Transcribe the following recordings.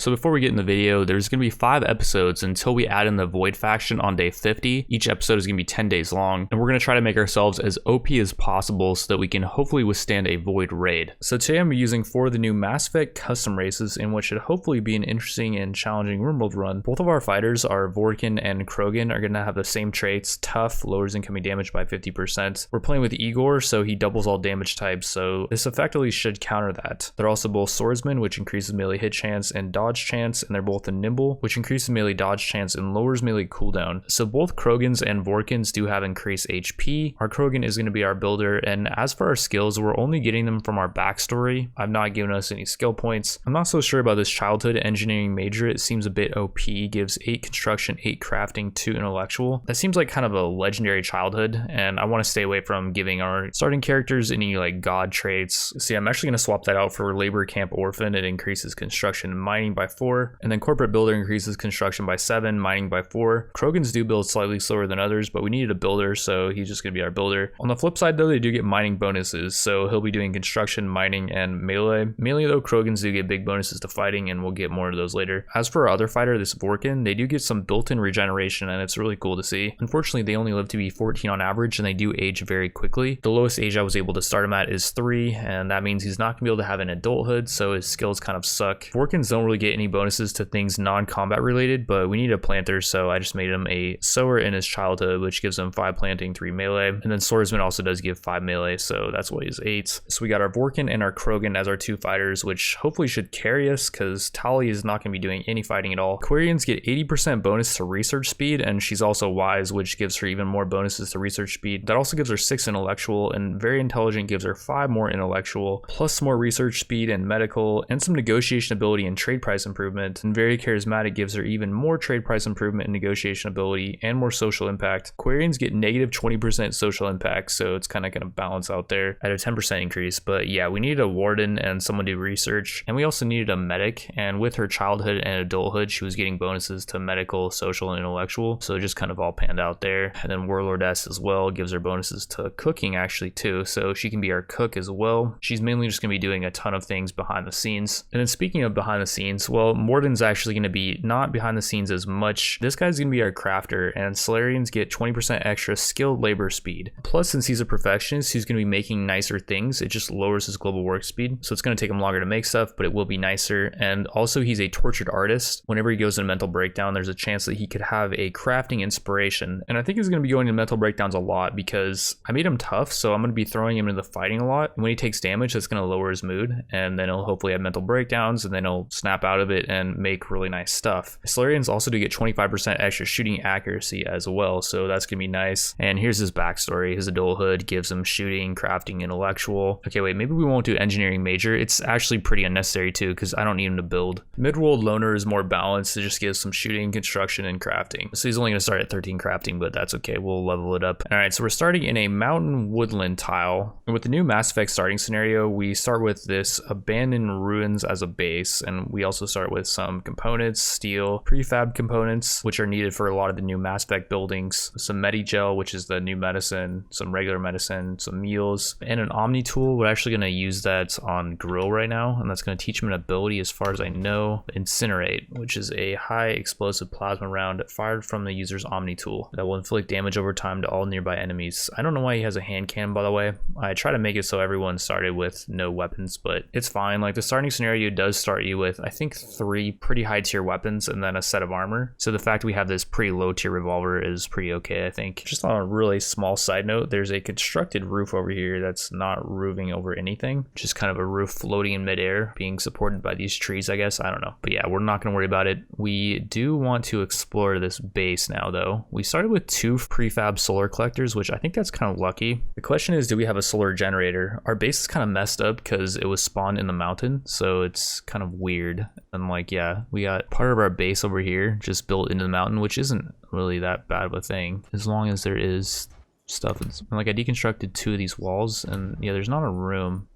So before we get in the video, there's going to be 5 episodes until we add in the Void faction on day 50. Each episode is going to be 10 days long, and we're going to try to make ourselves as OP as possible so that we can hopefully withstand a Void raid. So today I'm using 4 of the new Mass Effect custom races in what should hopefully be an interesting and challenging RimWorld run. Both of our fighters, our Vorkin and Krogan, are going to have the same traits. Tough, lowers incoming damage by 50%. We're playing with Igor, so he doubles all damage types, so this effectively should counter that. They're also both swordsmen, which increases melee hit chance and dodge chance, and they're both a nimble, which increases melee dodge chance and lowers melee cooldown. So both Krogans and Vorkins do have increased HP. Our Krogan is going to be our builder, and as for our skills, we're only getting them from our backstory. I've not given us any skill points. I'm not so sure about this childhood engineering major. It seems a bit OP, gives 8 construction, 8 crafting, 2 intellectual. That seems like kind of a legendary childhood, and I want to stay away from giving our starting characters any like god traits. See, I'm actually going to swap that out for labor camp orphan. It increases construction and mining by 4, and then corporate builder increases construction by 7, mining by 4. Krogans do build slightly slower than others, but we needed a builder, so he's just going to be our builder. On the flip side though, they do get mining bonuses, so he'll be doing construction, mining, and melee. Melee though, Krogans do get big bonuses to fighting, and we'll get more of those later. As for our other fighter, this Vorkin, they do get some built-in regeneration, and it's really cool to see. Unfortunately, they only live to be 14 on average, and they do age very quickly. The lowest age I was able to start him at is 3, and that means he's not going to be able to have an adulthood, so his skills kind of suck. Vorkins don't really get any bonuses to things non-combat related, but we need a planter, so I just made him a sower in his childhood, which gives him 5 planting, 3 melee, and then swordsman also does give 5 melee, so that's why he's 8. So we got our Vorkin and our Krogan as our 2 fighters, which hopefully should carry us because Tali is not going to be doing any fighting at all. Quarians get 80% bonus to research speed, and she's also wise, which gives her even more bonuses to research speed. That also gives her 6 intellectual, and very intelligent gives her 5 more intellectual, plus more research speed and medical, and some negotiation ability and trade price improvement. And very charismatic gives her even more trade price improvement and negotiation ability and more social impact. Quarians get negative 20% social impact, so it's kind of going to balance out there at a 10% increase. But yeah, we needed a warden and someone to research, and we also needed a medic, and with her childhood and adulthood she was getting bonuses to medical, social, and intellectual, so it just kind of all panned out there. And then Warlordess as well gives her bonuses to cooking actually too, so she can be our cook as well. She's mainly just going to be doing a ton of things behind the scenes. And then speaking of behind the scenes, well, Morden's actually going to be not behind the scenes as much. This guy's going to be our crafter, and Solarians get 20% extra skilled labor speed. Plus, since he's a perfectionist, he's going to be making nicer things. It just lowers his global work speed, so it's going to take him longer to make stuff, but it will be nicer. And also, he's a tortured artist. Whenever he goes in a mental breakdown, there's a chance that he could have a crafting inspiration, and I think he's going to be going into mental breakdowns a lot because I made him tough, so I'm going to be throwing him into the fighting a lot. And when he takes damage, that's going to lower his mood, and then he'll hopefully have mental breakdowns, and then he'll snap out of it and make really nice stuff. Solarians also do get 25% extra shooting accuracy as well, so that's going to be nice. And here's his backstory. His adulthood gives him shooting, crafting, intellectual. Okay, wait, maybe we won't do engineering major. It's actually pretty unnecessary too because I don't need him to build. Midworld loner is more balanced. It just gives some shooting, construction, and crafting. So he's only going to start at 13 crafting, but that's okay. We'll level it up. All right, so we're starting in a mountain woodland tile. And with the new Mass Effect starting scenario, we start with this abandoned ruins as a base, and we also start with some components, steel, prefab components, which are needed for a lot of the new Mass Effect buildings, some Medigel, which is the new medicine, some regular medicine, some meals, and an Omni tool. We're actually going to use that on Grill right now, and that's going to teach him an ability, as far as I know, Incinerate, which is a high explosive plasma round fired from the user's Omni tool that will inflict damage over time to all nearby enemies. I don't know why he has a hand cannon, by the way. I try to make it so everyone started with no weapons, but it's fine. Like, the starting scenario does start you with, I think, 3 pretty high tier weapons and then a set of armor. So the fact we have this pretty low tier revolver is pretty okay, I think. Just on a really small side note, there's a constructed roof over here that's not roofing over anything, just kind of a roof floating in midair, being supported by these trees, I guess. I don't know. But yeah, we're not going to worry about it. We do want to explore this base now, though. We started with 2 prefab solar collectors, which I think that's kind of lucky. The question is, do we have a solar generator? Our base is kind of messed up because it was spawned in the mountain, so it's kind of weird. And like, yeah, we got part of our base over here just built into the mountain, which isn't really that bad of a thing as long as there is stuff. Like, I deconstructed 2 of these walls, and yeah, there's not a room.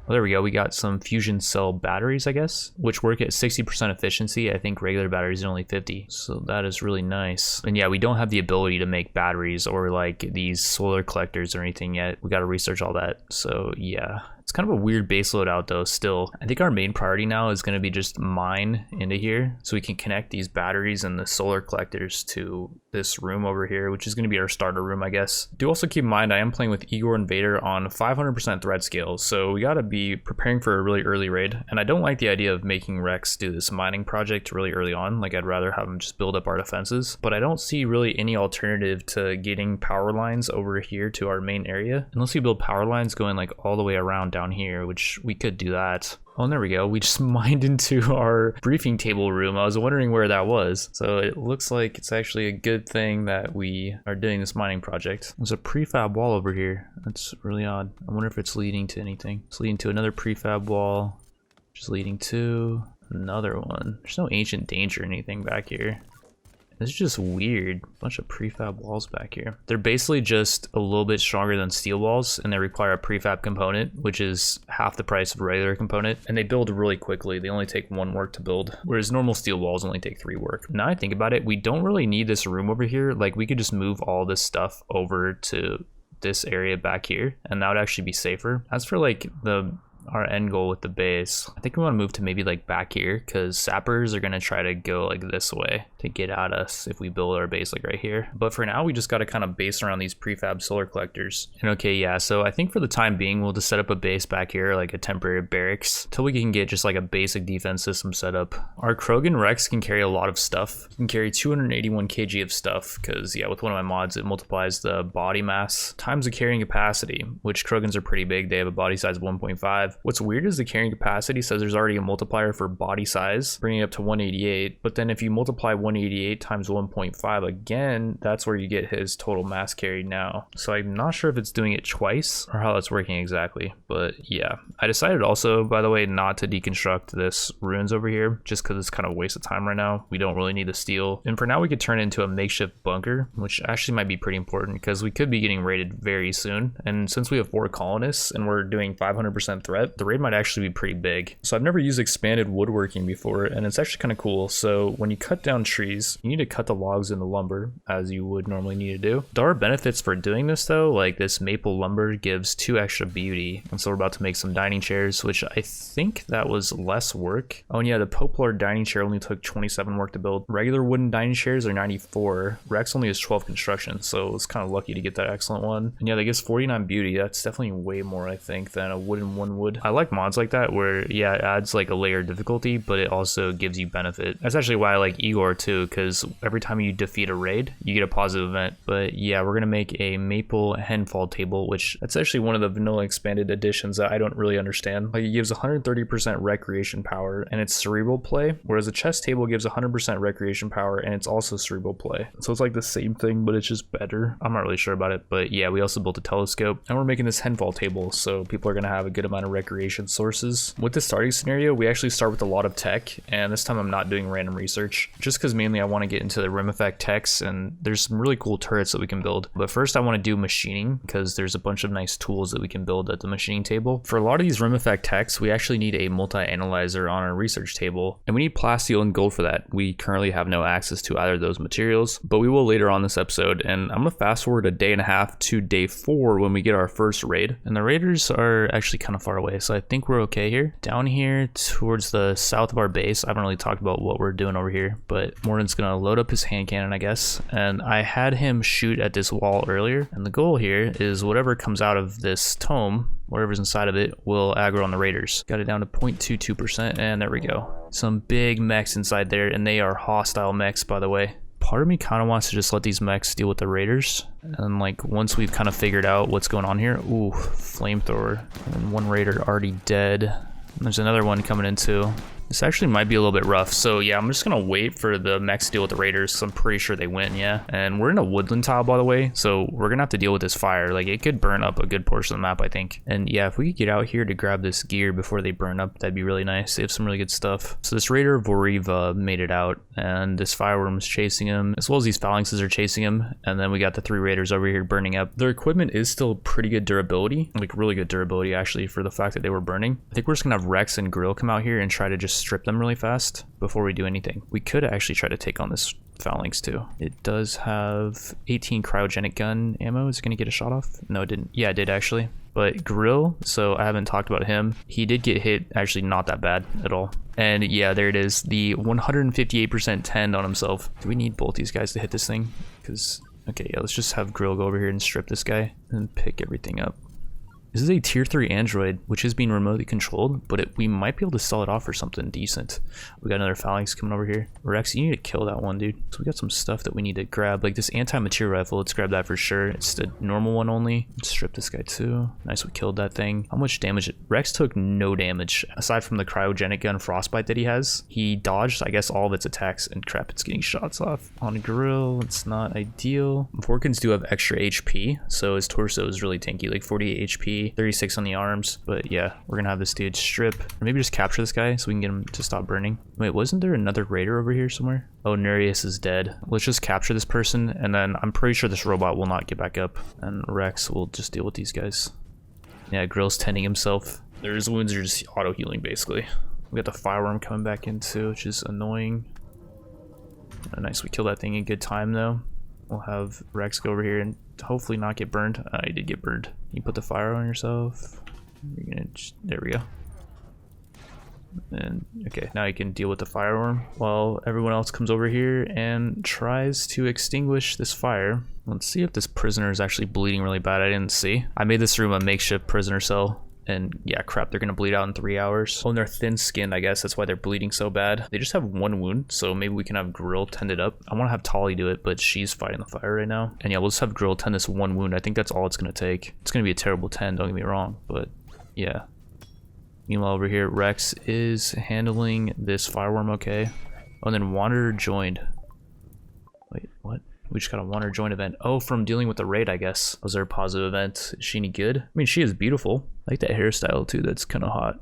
Oh, there we go. We got some fusion cell batteries, I guess, which work at 60% efficiency. I think regular batteries are only 50. So that is really nice. And yeah, we don't have the ability to make batteries or like these solar collectors or anything yet. We got to research all that. So yeah, It's kind of a weird base loadout though still. I think our main priority now is going to be just mine into here so we can connect these batteries and the solar collectors to this room over here, which is going to be our starter room, I guess. Do also keep in mind I am playing with Igor and Vader on 500% threat scale, so we got to be preparing for a really early raid. And I don't like the idea of making Rex do this mining project really early on. Like, I'd rather have him just build up our defenses, but I don't see really any alternative to getting power lines over here to our main area unless we build power lines going like all the way around down here, which we could do that. Oh, and there we go. We just mined into our briefing table room. I was wondering where that was. So it looks like it's actually a good thing that we are doing this mining project. There's a prefab wall over here. That's really odd. I wonder if it's leading to anything. It's leading to another prefab wall, which is leading to another one. There's no ancient danger or anything back here. This is just weird. Bunch of prefab walls back here. They're basically just a little bit stronger than steel walls, and they require a prefab component, which is half the price of a regular component. And they build really quickly. They only take 1 work to build, whereas normal steel walls only take 3 work. Now I think about it, we don't really need this room over here. Like, we could just move all this stuff over to this area back here, and that would actually be safer. As for like our end goal with the base, I think we want to move to maybe like back here, because sappers are going to try to go like this way to get at us if we build our base like right here. But for now, we just got to kind of base around these prefab solar collectors. And okay, yeah, so I think for the time being, we'll just set up a base back here, like a temporary barracks, till we can get just like a basic defense system set up. Our Krogan Rex can carry a lot of stuff. It can carry 281 kg of stuff, because yeah, with one of my mods, it multiplies the body mass times the carrying capacity, which Krogans are pretty big. They have a body size of 1.5. What's weird is the carrying capacity says there's already a multiplier for body size, bringing it up to 188. But then if you multiply 188 times 1.5 again, that's where you get his total mass carried now. So I'm not sure if it's doing it twice or how that's working exactly. But yeah, I decided also, by the way, not to deconstruct this ruins over here, just because it's kind of a waste of time right now. We don't really need the steel. And for now, we could turn it into a makeshift bunker, which actually might be pretty important because we could be getting raided very soon. And since we have 4 colonists and we're doing 500% threat, the raid might actually be pretty big. So I've never used expanded woodworking before, and it's actually kind of cool. So when you cut down trees, you need to cut the logs into lumber as you would normally need to do. There are benefits for doing this though, like this maple lumber gives 2 extra beauty. And so we're about to make some dining chairs, which I think that was less work. Oh and yeah, the poplar dining chair only took 27 work to build. Regular wooden dining chairs are 94. Rex only has 12 construction, so it's kind of lucky to get that excellent one. And yeah, that gives 49 beauty. That's definitely way more, I think, than a wooden 1 wood. I like mods like that where, yeah, it adds like a layer of difficulty, but it also gives you benefit. That's actually why I like Igor too, because every time you defeat a raid, you get a positive event. But yeah, we're gonna make a maple henfall table, which that's actually one of the vanilla expanded editions that I don't really understand. Like, it gives 130% recreation power and it's cerebral play, whereas a chess table gives 100% recreation power and it's also cerebral play. So it's like the same thing, but it's just better. I'm not really sure about it, but yeah, we also built a telescope and we're making this henfall table, so people are gonna have a good amount of recreation sources. With this starting scenario, we actually start with a lot of tech, and this time I'm not doing random research, just because mainly I want to get into the Rim Effect techs, and there's some really cool turrets that we can build. But first I want to do machining, because there's a bunch of nice tools that we can build at the machining table. For a lot of these Rim Effect techs, we actually need a multi-analyzer on our research table, and we need plasteel and gold for that. We currently have no access to either of those materials, but we will later on this episode. And I'm going to fast forward a day and a half to day 4 when we get our first raid, and the raiders are actually kind of far away, so I think we're okay here. Down here towards the south of our base, I haven't really talked about what we're doing over here, but Morden's gonna load up his hand cannon, I guess, and I had him shoot at this wall earlier, and the goal here is whatever comes out of this tome, whatever's inside of it, will aggro on the raiders. Got it down to 0.22%, and there we go. Some big mechs inside there, and they are hostile mechs, by the way. Part of me kind of wants to just let these mechs deal with the raiders, and like once we've kind of figured out what's going on here, ooh, flamethrower, and 1 raider already dead. And there's another one coming in too. This actually might be a little bit rough, so yeah, I'm just gonna wait for the mechs to deal with the raiders, because I'm pretty sure they win, yeah. And we're in a woodland tile, by the way, so we're gonna have to deal with this fire. Like, it could burn up a good portion of the map, I think. And yeah, if we could get out here to grab this gear before they burn up, that'd be really nice. They have some really good stuff. So this raider Voriva made it out, and this fireworm's chasing him, as well as these phalanxes are chasing him. And then we got the 3 raiders over here burning up. Their equipment is still pretty good durability, like really good durability actually, for the fact that they were burning. I think we're just gonna have Rex and Grill come out here and try to just strip them really fast before we do anything. We could actually try to take on this phalanx too. It does have 18 cryogenic gun ammo. Is it gonna get a shot off? No, it didn't. Yeah, it did actually. But Grill, so I haven't talked about him. He did get hit, actually not that bad at all. And yeah, there it is, the 158% tend on himself. Do we need both these guys to hit this thing? Because, okay, yeah, let's just have Grill go over here and strip this guy and pick everything up. This is a tier 3 android, which is being remotely controlled, but we might be able to sell it off for something decent. We got another phalanx coming over here. Rex, you need to kill that one, dude. So we got some stuff that we need to grab, like this anti-material rifle. Let's grab that for sure. It's the normal one only. Let's strip this guy too. Nice, we killed that thing. How much damage? Rex took no damage, aside from the cryogenic gun frostbite that he has. He dodged, I guess, all of its attacks, and crap, it's getting shots off. On Grill, it's not ideal. Vorkins do have extra HP, so his torso is really tanky, like 48 HP. 36 on the arms, but yeah, we're gonna have this dude strip, or maybe just capture this guy so we can get him to stop burning. Wait, wasn't there another raider over here somewhere? Oh, Nereus is dead. Let's just capture this person, and then I'm pretty sure this robot will not get back up, and Rex will just deal with these guys. Yeah, Grill's tending himself. His wounds are just auto healing basically. We got the fireworm coming back in too, which is annoying. Nice, we killed that thing in good time though. We'll have Rex go over here and hopefully not get burned. He did get burned. You put the fire on yourself. You're gonna there we go. And okay, now you can deal with the fireworm while everyone else comes over here and tries to extinguish this fire. Let's see if this prisoner is actually bleeding really bad. I didn't see. I made this room a makeshift prisoner cell. And yeah, crap, they're gonna bleed out in 3 hours. Oh, and they're thin-skinned, I guess. That's why they're bleeding so bad. They just have one wound, so maybe we can have Grill tend it up. I want to have Tali do it, but she's fighting the fire right now. And yeah, we'll just have Grill tend this one wound. I think that's all it's gonna take. It's gonna be a terrible tend, don't get me wrong, but yeah. Meanwhile, over here, Rex is handling this fireworm okay. Oh, and then Wanderer joined. Wait, what? We just got a Wanderer join event. Oh, from dealing with the raid, I guess. Was there a positive event? Is she any good? I mean, she is beautiful. I like that hairstyle too. That's kind of hot.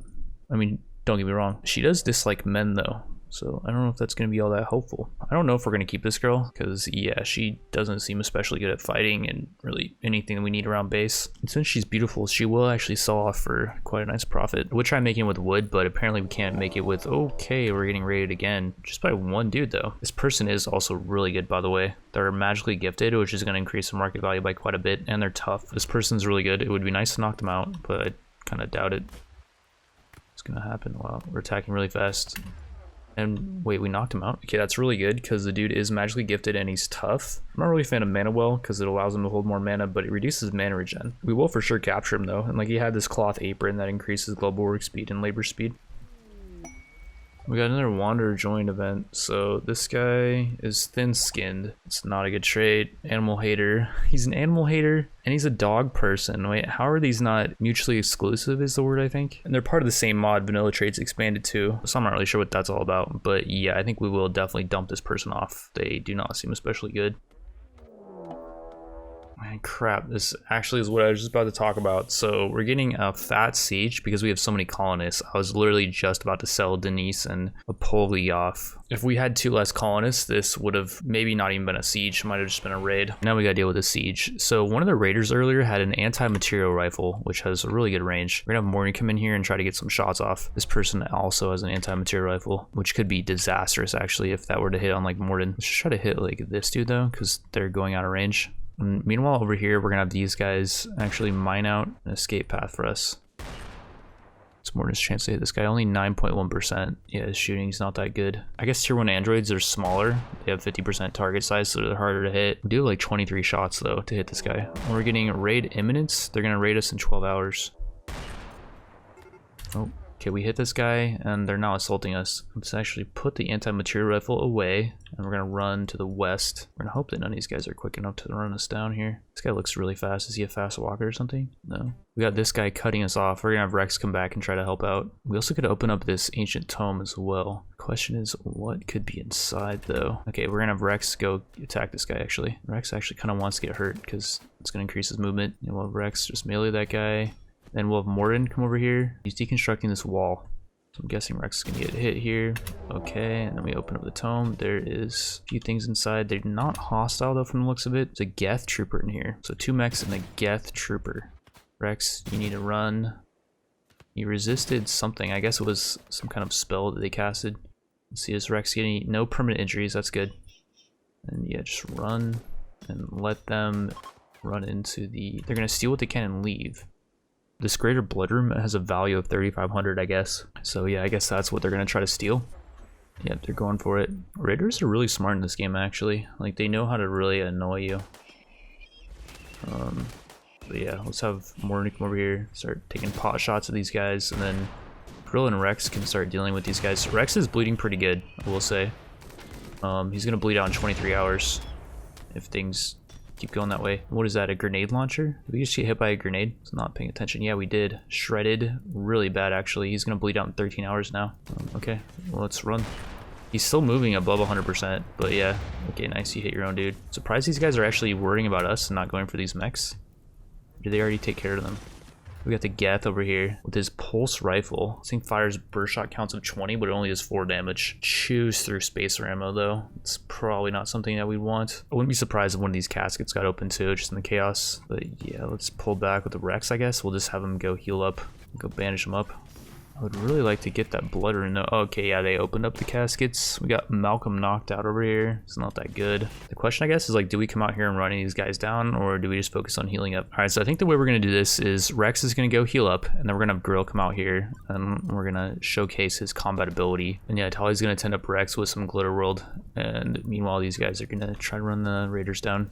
I mean, don't get me wrong. She does dislike men though. So I don't know if that's going to be all that helpful. I don't know if we're going to keep this girl because yeah, she doesn't seem especially good at fighting and really anything that we need around base. And since she's beautiful, she will actually sell off for quite a nice profit. We'll try making it with wood, but apparently we can't make it with, okay, we're getting raided again. Just by one dude though. This person is also really good, by the way. They're magically gifted, which is going to increase the market value by quite a bit, and they're tough. This person's really good. It would be nice to knock them out, but I kind of doubt it. It's going to happen. Wow, we're attacking really fast. And wait, we knocked him out? Okay, that's really good because the dude is magically gifted and he's tough. I'm not really a fan of Mana Well because it allows him to hold more mana, but it reduces mana regen. We will for sure capture him though. And like he had this cloth apron that increases global work speed and labor speed. We got another Wanderer join event. So this guy is thin-skinned. It's not a good trait. Animal hater. He's an animal hater and he's a dog person. Wait, how are these not mutually exclusive is the word, I think? And they're part of the same mod, Vanilla Traits Expanded too. So I'm not really sure what that's all about. But yeah, I think we will definitely dump this person off. They do not seem especially good. Man, crap, this actually is what I was just about to talk about. So we're getting a fat siege because we have so many colonists. I was literally just about to sell Denise and Apoli off. If we had 2 less colonists, this would have maybe not even been a siege, might have just been a raid. Now we gotta deal with a siege. So one of the raiders earlier had an anti-material rifle, which has a really good range. We're gonna have Morgan come in here and try to get some shots off. This person also has an anti-material rifle, which could be disastrous actually if that were to hit on like Morden. Let's just try to hit like this dude though, because they're going out of range. And meanwhile, over here, we're gonna have these guys actually mine out an escape path for us. It's more than his chance to hit this guy. Only 9.1%. Yeah, his shooting's not that good. I guess tier 1 androids are smaller. They have 50% target size, so they're harder to hit. We do have like 23 shots though to hit this guy. When we're getting raid imminence, they're gonna raid us in 12 hours. Oh. Okay, we hit this guy and they're now assaulting us. Let's actually put the anti-material rifle away and we're gonna run to the west. We're gonna hope that none of these guys are quick enough to run us down here. This guy looks really fast. Is he a fast walker or something? No. We got this guy cutting us off. We're gonna have Rex come back and try to help out. We also could open up this ancient tome as well. Question is, what could be inside though? Okay, we're gonna have Rex go attack this guy actually. Rex actually kind of wants to get hurt because it's gonna increase his movement. And we'll have Rex just melee that guy. Then we'll have Morden come over here. He's deconstructing this wall. So I'm guessing Rex is gonna get hit here. Okay, and then we open up the tome. There is a few things inside. They're not hostile though from the looks of it. There's a Geth trooper in here. So 2 mechs and a Geth trooper. Rex, you need to run. He resisted something. I guess it was some kind of spell that they casted. Let's see, is Rex getting no permanent injuries? That's good. And yeah, just run and let them run into the... They're gonna steal what they can and leave. This greater bloodroom has a value of 3,500, I guess. So yeah, I guess that's what they're gonna try to steal. Yeah, they're going for it. Raiders are really smart in this game, actually. Like, they know how to really annoy you. But yeah, let's have Morgan come over here, start taking pot shots at these guys, and then Grill and Rex can start dealing with these guys. Rex is bleeding pretty good, I will say. He's gonna bleed out in 23 hours if things keep going that way. What is that, a grenade launcher? Did we just get hit by a grenade? It's not paying attention. Yeah, we did. Shredded. Really bad, actually. He's gonna bleed out in 13 hours now. Okay, well, let's run. He's still moving above 100%, but yeah. Okay, nice, you hit your own dude. Surprised these guys are actually worrying about us and not going for these mechs. Did they already take care of them? We got the Geth over here with his pulse rifle. This thing fires burst shot counts of 20, but it only does 4 damage. Chews through spacer ammo, though. It's probably not something that we want. I wouldn't be surprised if one of these caskets got open too, just in the chaos. But yeah, let's pull back with the Rex, I guess. We'll just have him go heal up, go bandage him up. I would really like to get that blood in. Okay, yeah, they opened up the caskets. We got Malcolm knocked out over here. It's not that good. The question, I guess, is like, do we come out here and run these guys down, or do we just focus on healing up? All right, so I think the way we're gonna do this is Rex is gonna go heal up, and then we're gonna have Grill come out here, and we're gonna showcase his combat ability. And yeah, Tali's gonna tend up Rex with some Glitter World, and meanwhile, these guys are gonna try to run the Raiders down.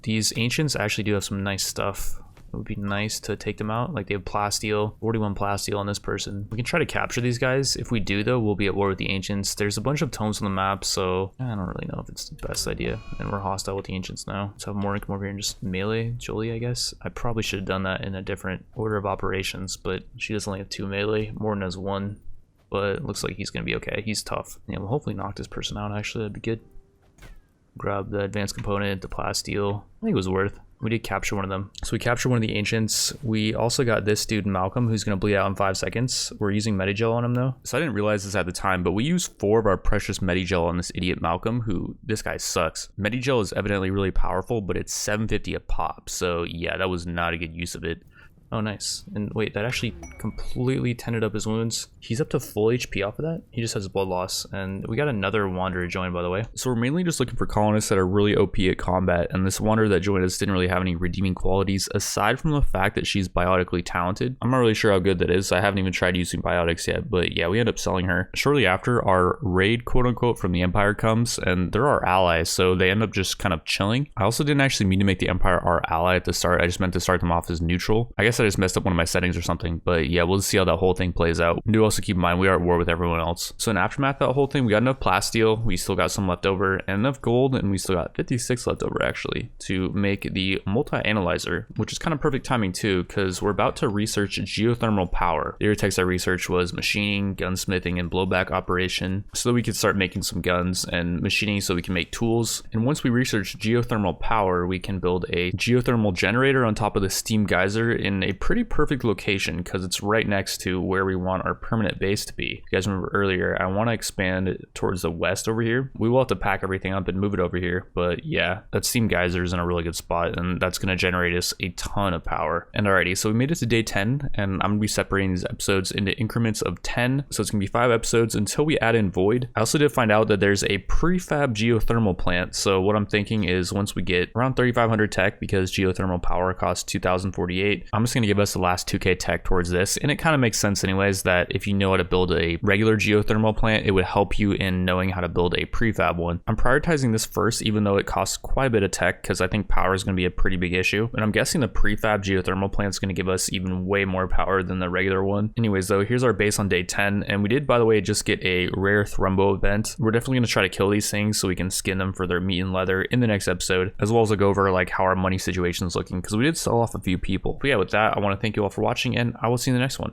These Ancients actually do have some nice stuff. It would be nice to take them out. Like, they have plasteel, 41 plasteel on this person. We can try to capture these guys. If we do, though, we'll be at war with the Ancients. There's a bunch of tomes on the map, so I don't really know if it's the best idea. And we're hostile with the Ancients now. Let's have Morgan come over here and just melee Jolie, I guess. I probably should have done that in a different order of operations, but she does only have 2 melee. Morgan has 1, but it looks like he's going to be okay. He's tough. Yeah, we'll hopefully knock this person out, actually. That'd be good. Grab the advanced component, the plasteel. I think it was worth. We did capture one of them. So we captured one of the Ancients. We also got this dude, Malcolm, who's going to bleed out in 5 seconds. We're using Medigel on him, though. So I didn't realize this at the time, but we used 4 of our precious Medigel on this idiot Malcolm, who, this guy sucks. Medigel is evidently really powerful, but it's 750 a pop. So yeah, that was not a good use of it. Oh, nice. And wait, that actually completely tended up his wounds. He's up to full HP off of that. He just has blood loss. And we got another Wanderer join, by the way. So we're mainly just looking for colonists that are really OP at combat. And this Wanderer that joined us didn't really have any redeeming qualities, aside from the fact that she's biotically talented. I'm not really sure how good that is. I haven't even tried using biotics yet. But yeah, we end up selling her. Shortly after, our raid, quote unquote, from the Empire comes. And they're our allies. So they end up just kind of chilling. I also didn't actually mean to make the Empire our ally at the start. I just meant to start them off as neutral. I guess I just messed up one of my settings or something, but yeah, we'll see how that whole thing plays out. And do also keep in mind we are at war with everyone else. So in aftermath of that whole thing, we got enough plasteel, we still got some left over, and enough gold, and we still got 56 left over actually to make the multi-analyzer, which is kind of perfect timing too, because we're about to research geothermal power. The other text I researched was machining, gunsmithing, and blowback operation, so that we could start making some guns, and machining so we can make tools. And once we research geothermal power, we can build a geothermal generator on top of the steam geyser in a pretty perfect location, because it's right next to where we want our permanent base to be. You guys remember earlier, I want to expand towards the west over here. We will have to pack everything up and move it over here, but yeah, that steam geyser is in a really good spot, and that's going to generate us a ton of power. And alrighty, so we made it to day 10, and I'm going to be separating these episodes into increments of 10, so it's going to be 5 episodes until we add in Void. I also did find out that there's a prefab geothermal plant, so what I'm thinking is once we get around 3,500 tech, because geothermal power costs 2,048, I'm just going to give us the last 2k tech towards this. And it kind of makes sense anyways that if you know how to build a regular geothermal plant, it would help you in knowing how to build a prefab one. I'm prioritizing this first, even though it costs quite a bit of tech, because I think power is going to be a pretty big issue. And I'm guessing the prefab geothermal plant is going to give us even way more power than the regular one. Anyways, though, here's our base on day 10. And we did, by the way, just get a rare Thrumbo event. We're definitely going to try to kill these things so we can skin them for their meat and leather in the next episode, as well as go over like how our money situation is looking, because we did sell off a few people. But yeah, with that, I want to thank you all for watching, and I will see you in the next one.